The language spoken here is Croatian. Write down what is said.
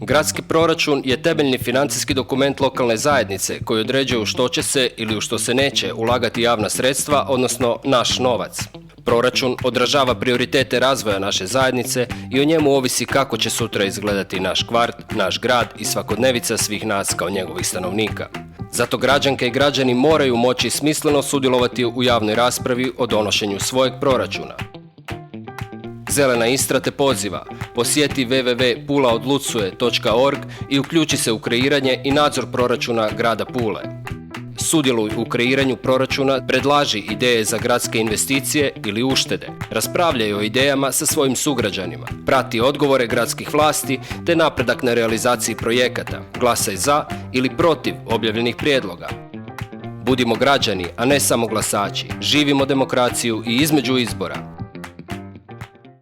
Gradski proračun je temeljni financijski dokument lokalne zajednice koji određuje u što će se ili u što se neće ulagati javna sredstva, odnosno naš novac. Proračun odražava prioritete razvoja naše zajednice i o njemu ovisi kako će sutra izgledati naš kvart, naš grad i svakodnevica svih nas kao njegovih stanovnika. Zato građanke i građani moraju moći smisleno sudjelovati u javnoj raspravi o donošenju svojeg proračuna. Zelena Istra te poziva, posjeti www.pulaodlucuje.org i uključi se u kreiranje i nadzor proračuna grada Pule. Sudjeluj u kreiranju proračuna, predlaži ideje za gradske investicije ili uštede, raspravljaj o idejama sa svojim sugrađanima, prati odgovore gradskih vlasti te napredak na realizaciji projekata, glasaj za ili protiv objavljenih prijedloga. Budimo građani, a ne samo glasači, živimo demokraciju i između izbora.